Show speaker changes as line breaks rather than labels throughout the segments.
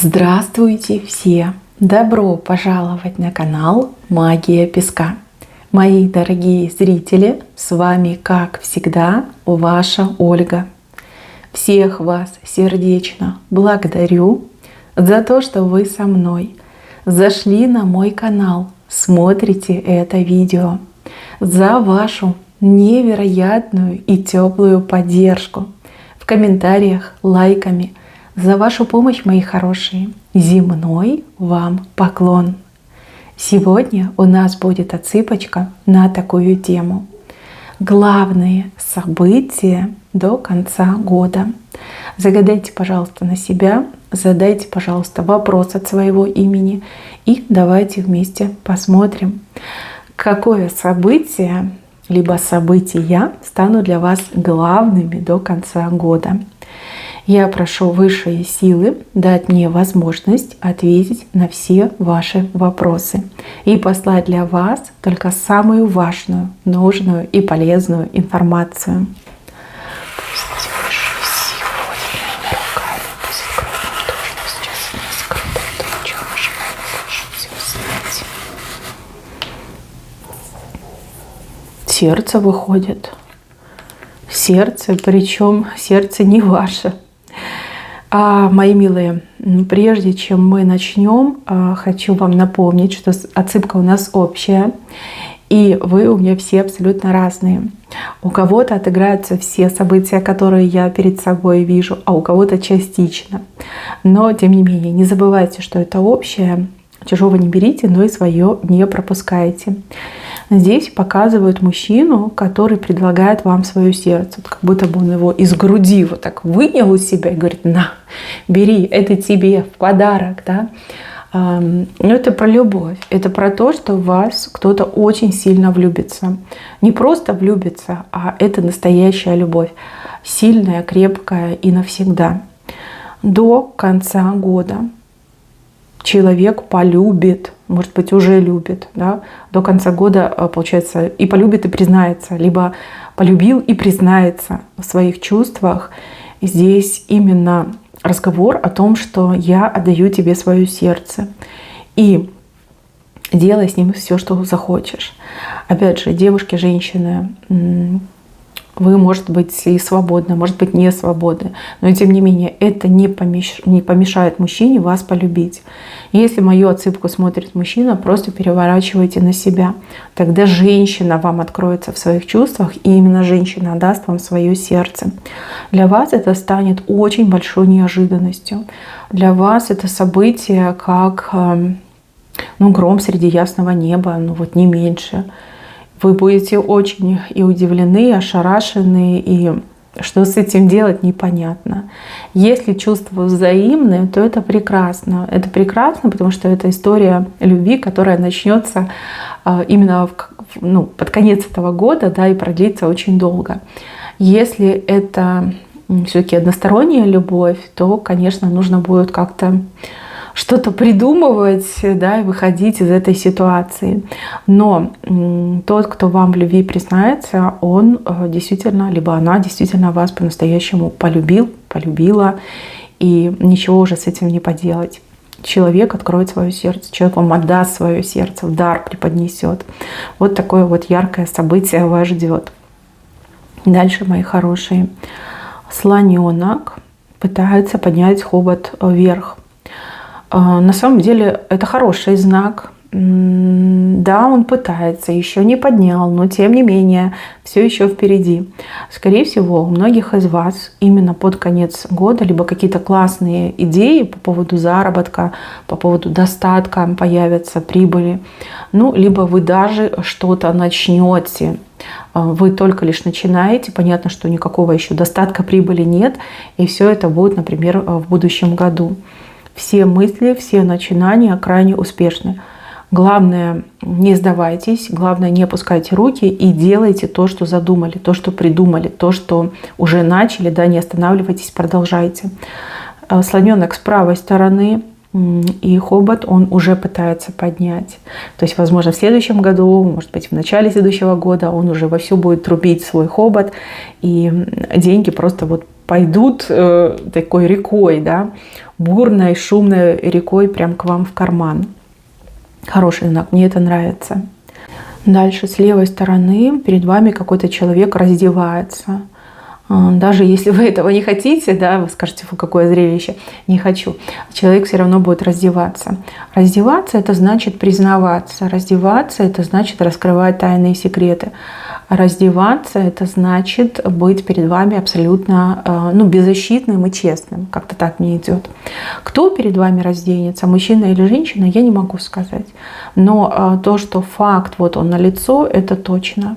Здравствуйте все! Добро пожаловать на канал Магия Песка. Мои дорогие зрители, с вами, как всегда, ваша Ольга. Всех вас сердечно благодарю за то, что вы со мной зашли на мой канал, смотрите это видео, за вашу невероятную и теплую поддержку в комментариях, лайками, за вашу помощь, мои хорошие. Земной вам поклон. Сегодня у нас будет отсыпочка на такую тему. Главные события до конца года. Загадайте, пожалуйста, на себя, задайте, пожалуйста, вопрос от своего имени и давайте вместе посмотрим, какое событие либо события станут для вас главными до конца года. Я прошу высшие силы дать мне возможность ответить на все ваши вопросы и послать для вас только самую важную, нужную и полезную информацию. Пусть высшие силы ходят моими руками, пусть откроют то, что сейчас не скрыто, то, о чем мы желаем больше всего знать. Сердце выходит. Сердце, причем сердце не ваше. Мои милые, прежде чем мы начнем, хочу вам напомнить, что отсыпка у нас общая, и вы у меня все абсолютно разные. У кого-то отыграются все события, которые я перед собой вижу, а у кого-то частично. Но, тем не менее, не забывайте, что это общее. Чужого не берите, но и свое не пропускайте. Здесь показывают мужчину, который предлагает вам свое сердце. Как будто бы он его из груди вот так вынял у себя и говорит: на, бери, это тебе в подарок. Да? Но это про любовь. Это про то, что в вас кто-то очень сильно влюбится. Не просто влюбится, а это настоящая любовь. Сильная, крепкая и навсегда. До конца года человек полюбит, может быть, уже любит, да? До конца года, получается, и полюбит, и признается, либо полюбил и признается в своих чувствах. И здесь именно разговор о том, что я отдаю тебе свое сердце, и делай с ним все, что захочешь. Опять же, девушки, женщины, вы, может быть, и свободны, может быть, не свободны, но тем не менее это не помешает мужчине вас полюбить. Если мою отсыпку смотрит мужчина, просто переворачивайте на себя. Тогда женщина вам откроется в своих чувствах, и именно женщина даст вам свое сердце. Для вас это станет очень большой неожиданностью. Для вас это событие как гром среди ясного неба, вот не меньше. Вы будете очень и удивлены, и ошарашены, и что с этим делать, непонятно. Если чувства взаимные, то это прекрасно. Это прекрасно, потому что это история любви, которая начнется именно под конец этого года, да, и продлится очень долго. Если это все-таки односторонняя любовь, то, конечно, нужно будет как-то что-то придумывать, да, и выходить из этой ситуации. Но тот, кто вам в любви признается, он действительно, либо она действительно вас по-настоящему полюбила, и ничего уже с этим не поделать. Человек откроет свое сердце, человек вам отдаст свое сердце, в дар преподнесет. Вот такое вот яркое событие вас ждет. Дальше, мои хорошие, слоненок пытается поднять хобот вверх. На самом деле это хороший знак. Да, он пытается, еще не поднял, но тем не менее все еще впереди. Скорее всего, у многих из вас именно под конец года либо какие-то классные идеи по поводу заработка, по поводу достатка появятся, прибыли. Либо вы даже что-то начнете. Вы только лишь начинаете, понятно, что никакого еще достатка, прибыли нет, и все это будет, например, в будущем году. Все мысли, все начинания крайне успешны. Главное, не сдавайтесь, главное, не опускайте руки и делайте то, что задумали, то, что придумали, то, что уже начали, да, не останавливайтесь, продолжайте. Слоненок с правой стороны, и хобот он уже пытается поднять. То есть, возможно, в следующем году, может быть, в начале следующего года он уже вовсю будет трубить свой хобот, и деньги просто вот пойдут такой рекой, да, бурной, шумной рекой прям к вам в карман. Хороший знак, мне это нравится. Дальше с левой стороны перед вами какой-то человек раздевается. Даже если вы этого не хотите, да, вы скажете, фу, какое зрелище, не хочу. Человек все равно будет раздеваться. Раздеваться — это значит признаваться. Раздеваться — это значит раскрывать тайные секреты. Раздеваться — это значит быть перед вами абсолютно беззащитным и честным. Как-то так мне идет. Кто перед вами разденется, мужчина или женщина, я не могу сказать. Но то, что факт, вот он налицо, это точно.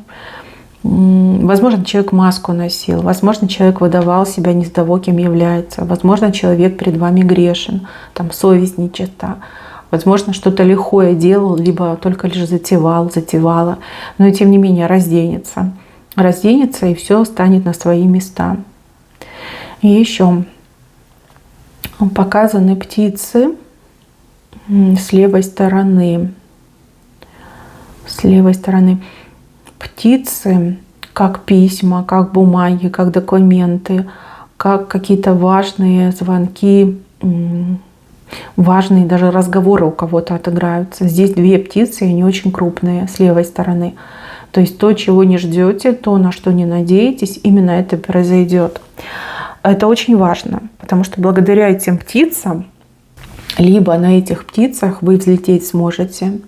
Возможно, человек маску носил, возможно, человек выдавал себя не с того, кем является, возможно, человек перед вами грешен, там совесть нечиста, возможно, что-то лихое делал, либо только лишь затевала, но и тем не менее разденется, и все станет на свои места. И еще показаны птицы с левой стороны. Птицы, как письма, как бумаги, как документы, как какие-то важные звонки, важные даже разговоры у кого-то отыграются. Здесь две птицы, и они очень крупные с левой стороны. То есть то, чего не ждете, то, на что не надеетесь, именно это произойдет. Это очень важно, потому что благодаря этим птицам, либо на этих птицах вы взлететь сможете.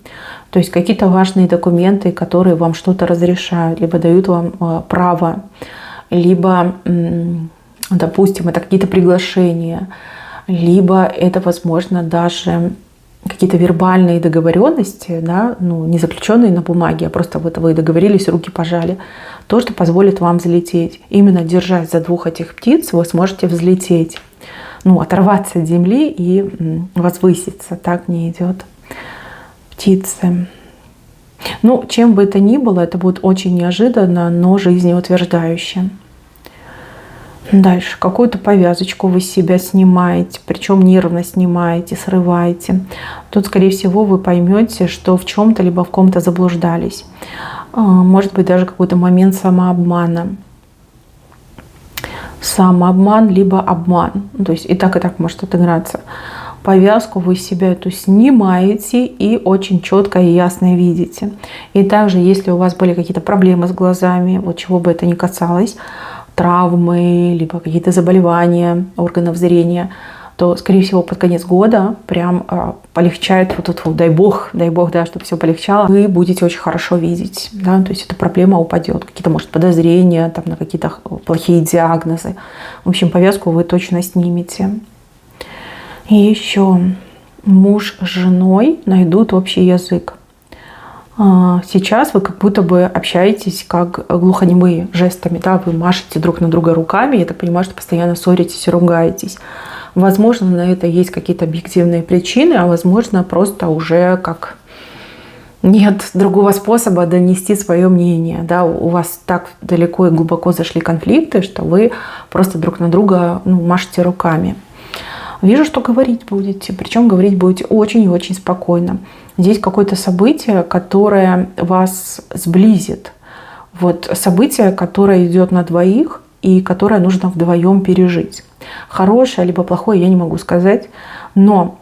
То есть какие-то важные документы, которые вам что-то разрешают, либо дают вам право, либо, допустим, это какие-то приглашения, либо это, возможно, даже какие-то вербальные договоренности, да, не заключенные на бумаге, а просто вот вы договорились, руки пожали. То, что позволит вам взлететь. Именно держась за двух этих птиц, вы сможете взлететь. Оторваться от земли и возвыситься. Так не идет. Птицы. Чем бы это ни было, это будет очень неожиданно, но жизнеутверждающе. Дальше. Какую-то повязочку вы с себя снимаете, причем нервно снимаете, срываете. Тут, скорее всего, вы поймете, что в чем-то либо в ком-то заблуждались. Может быть, даже какой-то момент самообмана. Самообман, либо обман. То есть и так может отыграться. Повязку вы с себя эту снимаете и очень четко и ясно видите. И также, если у вас были какие-то проблемы с глазами, вот чего бы это ни касалось, травмы, либо какие-то заболевания органов зрения, то, скорее всего, под конец года прям полегчает, дай бог, да, чтобы все полегчало, вы будете очень хорошо видеть, да, то есть эта проблема упадет, какие-то, может, подозрения там, на какие-то плохие диагнозы. В общем, повязку вы точно снимете. И еще муж с женой найдут общий язык. Сейчас вы как будто бы общаетесь как глухонемые, жестами, да, вы машете друг на друга руками, я так понимаю, что постоянно ссоритесь и ругаетесь. Возможно, на это есть какие-то объективные причины, а возможно, просто уже как нет другого способа донести свое мнение. Да? У вас так далеко и глубоко зашли конфликты, что вы просто друг на друга машете руками. Вижу, что говорить будете, причем говорить будете очень и очень спокойно. Здесь какое-то событие, которое вас сблизит. Вот событие, которое идет на двоих и которое нужно вдвоем пережить. Хорошее либо плохое я не могу сказать, но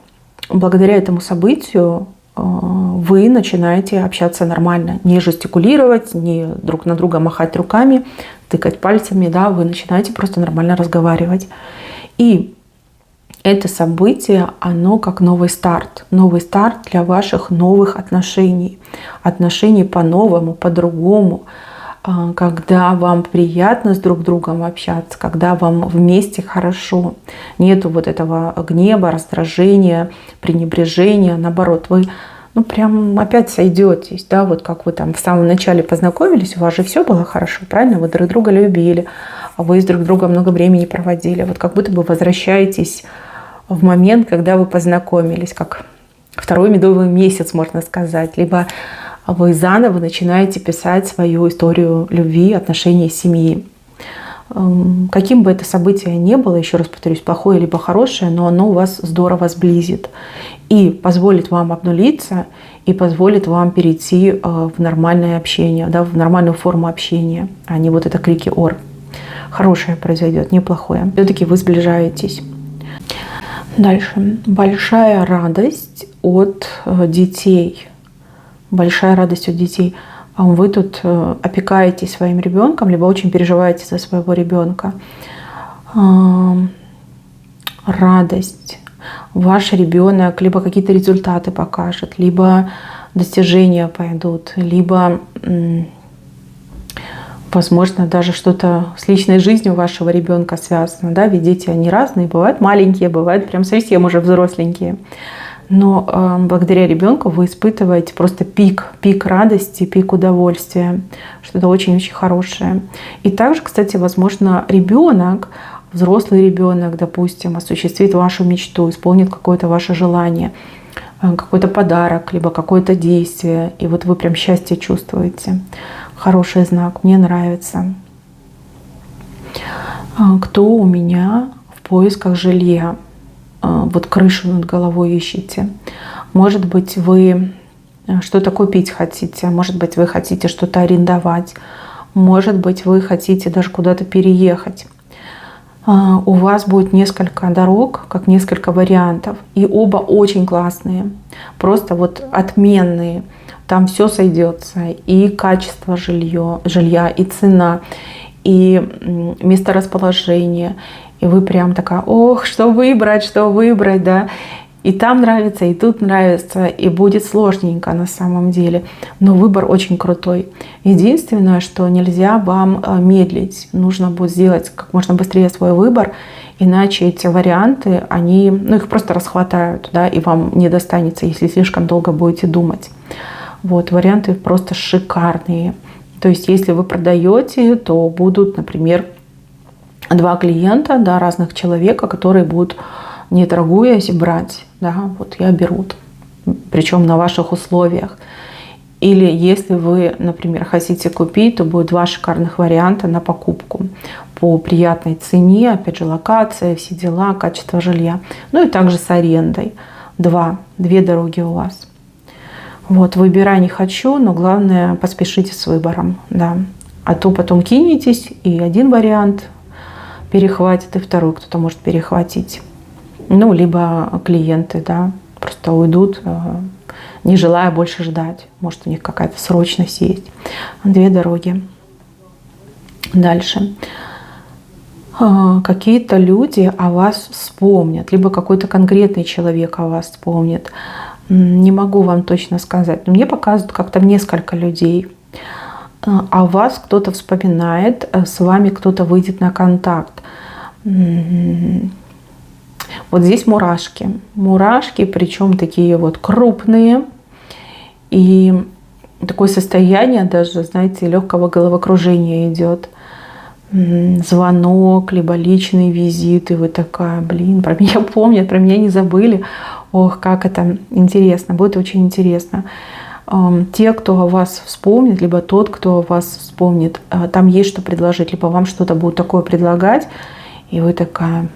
благодаря этому событию вы начинаете общаться нормально. Не жестикулировать, не друг на друга махать руками, тыкать пальцами, да, вы начинаете просто нормально разговаривать. И это событие, оно как новый старт для ваших новых отношений. Отношений по-новому, по-другому, когда вам приятно с друг другом общаться, когда вам вместе хорошо. Нету вот этого гнева, раздражения, пренебрежения. Наоборот, вы прям опять сойдетесь, да, вот как вы там в самом начале познакомились, у вас же все было хорошо, правильно? Вы друг друга любили, вы с друг другом много времени проводили. Вот как будто бы возвращаетесь в момент, когда вы познакомились, как второй медовый месяц, можно сказать. Либо вы заново начинаете писать свою историю любви, отношений, семьи. Каким бы это событие ни было, еще раз повторюсь, плохое либо хорошее, но оно вас здорово сблизит и позволит вам обнулиться, и позволит вам перейти в нормальное общение, да, в нормальную форму общения, а не вот это крики ор. Хорошее произойдет, неплохое. Все-таки вы сближаетесь. Дальше. Большая радость от детей. Большая радость от детей. Вы тут опекаетесь своим ребенком, либо очень переживаете за своего ребенка. Радость. Ваш ребенок либо какие-то результаты покажет, либо достижения пойдут, либо, возможно, даже что-то с личной жизнью вашего ребенка связано. Да? Ведь дети, они разные, бывают маленькие, бывают прям совсем уже взросленькие. Но благодаря ребенку вы испытываете просто пик радости, пик удовольствия, что-то очень-очень хорошее. И также, кстати, возможно, ребенок, взрослый ребенок, допустим, осуществит вашу мечту, исполнит какое-то ваше желание, какой-то подарок, либо какое-то действие. И вот вы прям счастье чувствуете. Хороший знак, мне нравится. Кто у меня в поисках жилья? Вот крышу над головой ищете. Может быть, вы что-то купить хотите. Может быть, вы хотите что-то арендовать. Может быть, вы хотите даже куда-то переехать. У вас будет несколько дорог, как несколько вариантов. И оба очень классные. Просто вот отменные. Там все сойдется. И качество жилья, и цена, и месторасположение. И вы прям такая: ох, что выбрать, да. И там нравится, и тут нравится, и будет сложненько на самом деле. Но выбор очень крутой. Единственное, что нельзя вам медлить. Нужно будет сделать как можно быстрее свой выбор, иначе эти варианты, они, их просто расхватают, да, и вам не достанется, если слишком долго будете думать. Вот, варианты просто шикарные. То есть, если вы продаете, то будут, например, 2 клиента, да, разных человека, которые будут, не торгуясь, брать. Да, вот я берут. Причем на ваших условиях. Или если вы, например, хотите купить, то будет 2 шикарных варианта на покупку по приятной цене. Опять же, локация, все дела, качество жилья. Ну и также с арендой. 2 дороги у вас. Вот, выбирай не хочу, но главное, поспешите с выбором. Да. А то потом кинетесь, и один вариант перехватит, и второй кто-то может перехватить. Ну, либо клиенты, да, просто уйдут, не желая больше ждать. Может, у них какая-то срочность есть. 2 дороги. Дальше. Какие-то люди о вас вспомнят, либо какой-то конкретный человек о вас вспомнит. Не могу вам точно сказать, но мне показывают как-то несколько людей. О вас кто-то вспоминает, с вами кто-то выйдет на контакт. Вот здесь мурашки. Мурашки, причем такие вот крупные. И такое состояние даже, знаете, легкого головокружения идет. Звонок, либо личный визит. И вы такая: блин, про меня помнят, про меня не забыли. Ох, как это интересно. Будет очень интересно. Те, кто о вас вспомнит, либо тот, кто о вас вспомнит, там есть что предложить. Либо вам что-то будут такое предлагать. И вы такая: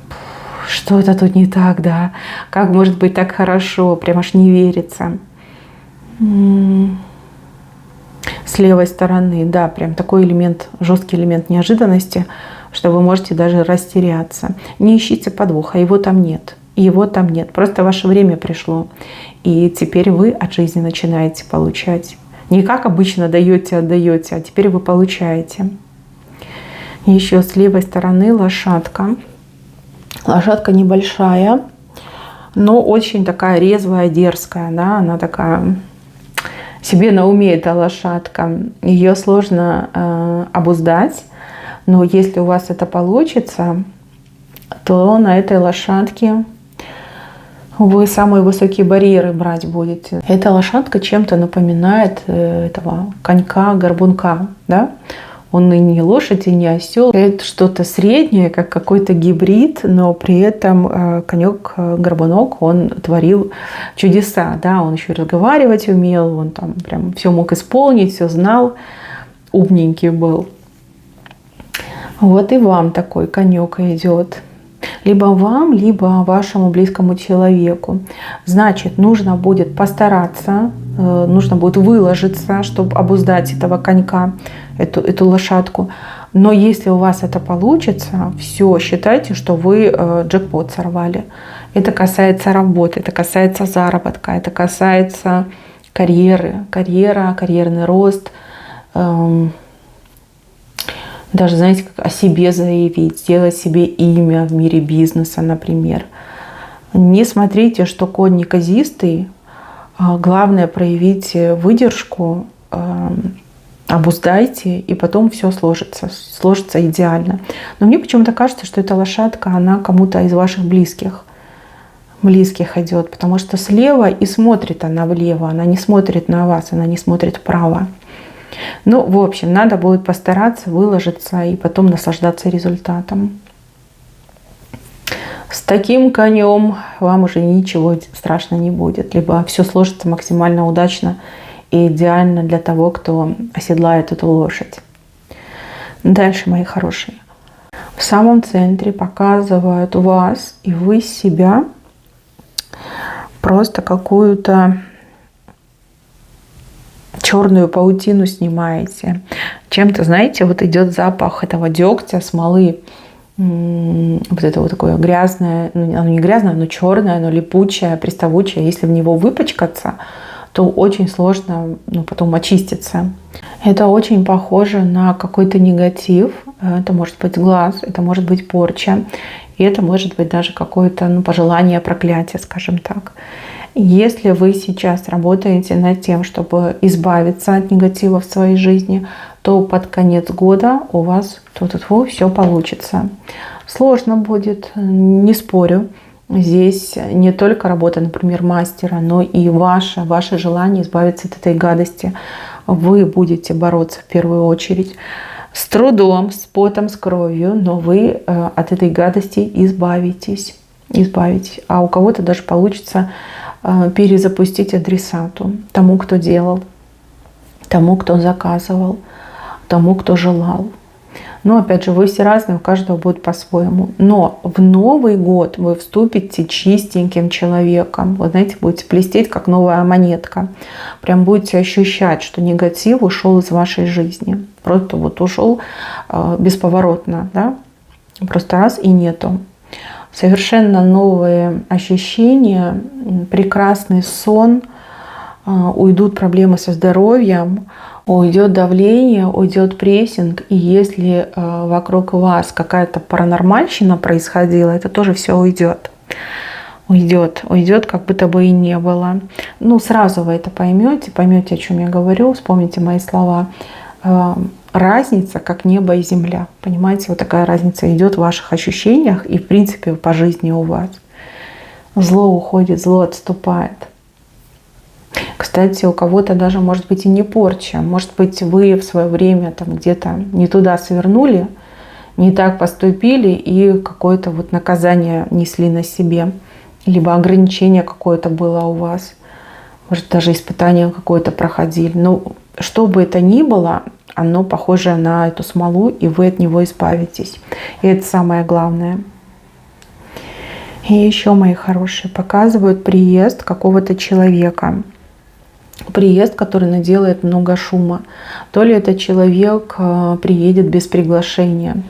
что-то тут не так, да? Как может быть так хорошо? Прям аж не верится. С левой стороны, да, прям такой элемент, жесткий элемент неожиданности, что вы можете даже растеряться. Не ищите подвоха, его там нет. Его там нет. Просто ваше время пришло. И теперь вы от жизни начинаете получать. Не как обычно даете, отдаете, а теперь вы получаете. Еще с левой стороны лошадка. Лошадка небольшая, но очень такая резвая, дерзкая. Да? Она такая себе на уме, эта лошадка. Ее сложно обуздать. Но если у вас это получится, то на этой лошадке вы самые высокие барьеры брать будете. Эта лошадка чем-то напоминает этого конька-горбунка. Да? Он и не лошадь, и не осел. Это что-то среднее, как какой-то гибрид, но при этом конек-горбунок, он творил чудеса. Да? Он еще и разговаривать умел, он там прям все мог исполнить, все знал. Умненький был. Вот и вам такой конек идет. Либо вам, либо вашему близкому человеку. Значит, нужно будет постараться, нужно будет выложиться, чтобы обуздать этого конька, эту лошадку. Но если у вас это получится, все, считайте, что вы джекпот сорвали. Это касается работы, это касается заработка, это касается карьеры, карьерный рост. Даже, знаете, как о себе заявить, сделать себе имя в мире бизнеса, например. Не смотрите, что код неказистый. Главное проявить выдержку, обуздайте, и потом все сложится идеально. Но мне почему-то кажется, что эта лошадка, она кому-то из ваших близких идет, потому что слева и смотрит она влево, она не смотрит на вас, она не смотрит вправо. Ну, в общем, надо будет постараться выложиться и потом наслаждаться результатом. С таким конем вам уже ничего страшно не будет. Либо все сложится максимально удачно и идеально для того, кто оседлает эту лошадь. Дальше, мои хорошие. В самом центре показывают вас, и вы себя просто какую-то черную паутину снимаете. Чем-то, знаете, вот идет запах этого дегтя, смолы. Вот это вот такое грязное, оно не грязное, оно черное, оно липучее, приставучее. Если в него выпачкаться, то очень сложно потом очиститься. Это очень похоже на какой-то негатив. Это может быть глаз, это может быть порча. И это может быть даже какое-то пожелание, проклятие, скажем так. Если вы сейчас работаете над тем, чтобы избавиться от негатива в своей жизни, то под конец года у вас все получится. Сложно будет, не спорю. Здесь не только работа, например, мастера, но и ваше желание избавиться от этой гадости. Вы будете бороться в первую очередь с трудом, с потом, с кровью, но вы от этой гадости избавитесь. А у кого-то даже получится перезапустить адресату, тому, кто делал, тому, кто заказывал, тому, кто желал. Но опять же, вы все разные, у каждого будет по-своему. Но в Новый год вы вступите чистеньким человеком. Вы знаете, будете блестеть, как новая монетка. Прям будете ощущать, что негатив ушел из вашей жизни. Просто ушел бесповоротно, да? Просто раз и нету. Совершенно новые ощущения, прекрасный сон, уйдут проблемы со здоровьем, уйдет давление, уйдет прессинг. И если вокруг вас какая-то паранормальщина происходила, это тоже все уйдет. Уйдет, как будто бы и не было. Сразу вы это поймете, о чем я говорю, вспомните мои слова. Разница, как небо и земля. Понимаете, вот такая разница идет в ваших ощущениях и, в принципе, по жизни у вас. Зло уходит, зло отступает. Кстати, у кого-то даже может быть и не порча. Может быть, вы в свое время где-то не туда свернули, не так поступили и какое-то наказание несли на себе. Либо ограничение какое-то было у вас. Может, даже испытание какое-то проходили. Но что бы это ни было, оно похоже на эту смолу, и вы от него избавитесь. И это самое главное. И еще, мои хорошие, показывают приезд какого-то человека. Приезд, который наделает много шума. То ли этот человек приедет без приглашения,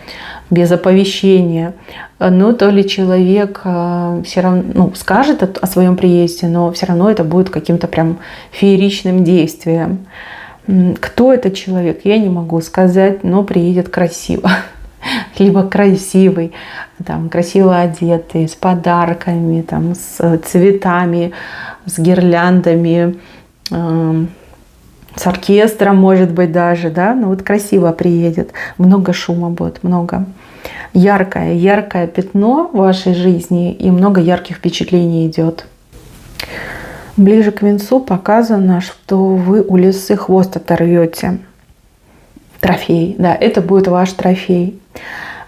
без оповещения, то ли человек все равно скажет о своем приезде, но все равно это будет каким-то прям фееричным действием. Кто этот человек, я не могу сказать, но приедет красиво. Либо красивый, красиво одетый, с подарками, с цветами, с гирляндами, с оркестром, может быть, даже, да, красиво приедет, много шума будет, много. Яркое пятно в вашей жизни и много ярких впечатлений идет. Ближе к венцу показано, что вы у лисы хвост оторвете. Трофей, да, это будет ваш трофей.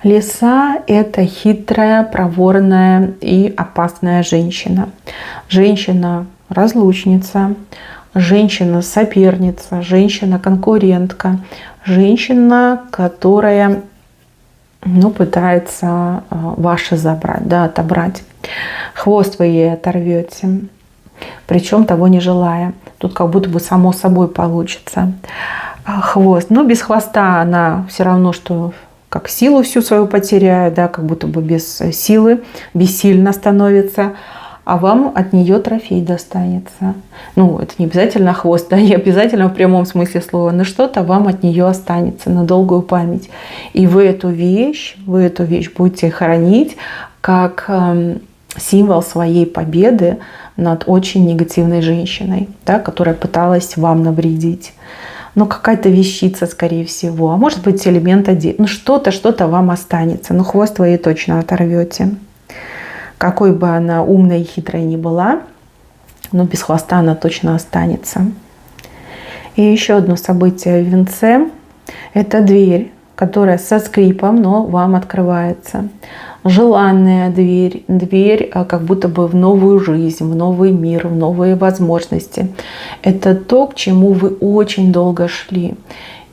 Лиса – это хитрая, проворная и опасная женщина. Женщина-разлучница, женщина-соперница, женщина-конкурентка, женщина, которая пытается ваше забрать, отобрать. Хвост вы ей оторвете, причем того не желая. Тут как будто бы само собой получится. хвост. Но без хвоста она все равно, что как силу всю свою потеряет, да, как будто бы без силы, бессильно становится. А вам от нее трофей достанется. Ну, это не обязательно хвост, да, не обязательно в прямом смысле слова, но что-то вам от нее останется на долгую память. И вы эту вещь будете хранить как символ своей победы над очень негативной женщиной, да, которая пыталась вам навредить. Ну, какая-то вещица, скорее всего. А может быть, элемент одежды. Ну, что-то вам останется. Ну, хвост вы ей точно оторвете. Какой бы она умной и хитрой ни была, но без хвоста она точно останется. И еще одно событие в венце – это дверь, которая со скрипом, но вам открывается. Желанная дверь, дверь как будто бы в новую жизнь, в новый мир, в новые возможности. Это то, к чему вы очень долго шли.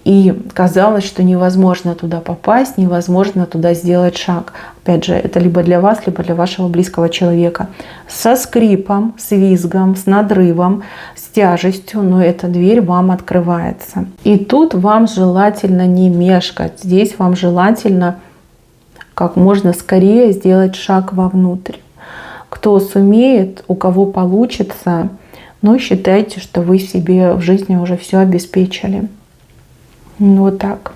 И казалось, что невозможно туда попасть, невозможно туда сделать шаг. Опять же, это либо для вас, либо для вашего близкого человека. Со скрипом, с визгом, с надрывом, с тяжестью, но эта дверь вам открывается. И тут вам желательно не мешкать. Здесь вам желательно как можно скорее сделать шаг вовнутрь. Кто сумеет, у кого получится, но считайте, что вы себе в жизни уже все обеспечили. Вот так.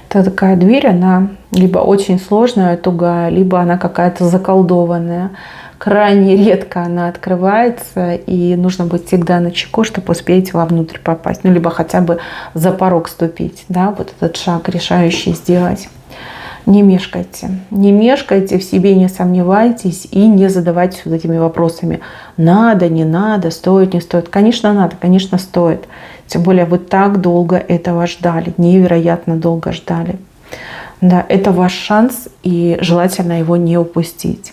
Это такая дверь, она либо очень сложная, тугая, либо она какая-то заколдованная. Крайне редко она открывается, и нужно быть всегда начеку, чтобы успеть вовнутрь попасть. Ну, либо хотя бы за порог ступить, да, вот этот шаг решающий сделать. Не мешкайте. Не мешкайте, в себе не сомневайтесь и не задавайтесь вот этими вопросами. Надо, не надо, стоит, не стоит. Конечно, надо, конечно, стоит. Тем более вы так долго этого ждали, невероятно долго ждали. Да, это ваш шанс, и желательно его не упустить.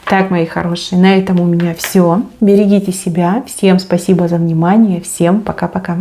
Так, мои хорошие, на этом у меня все. Берегите себя. Всем спасибо за внимание. Всем пока-пока.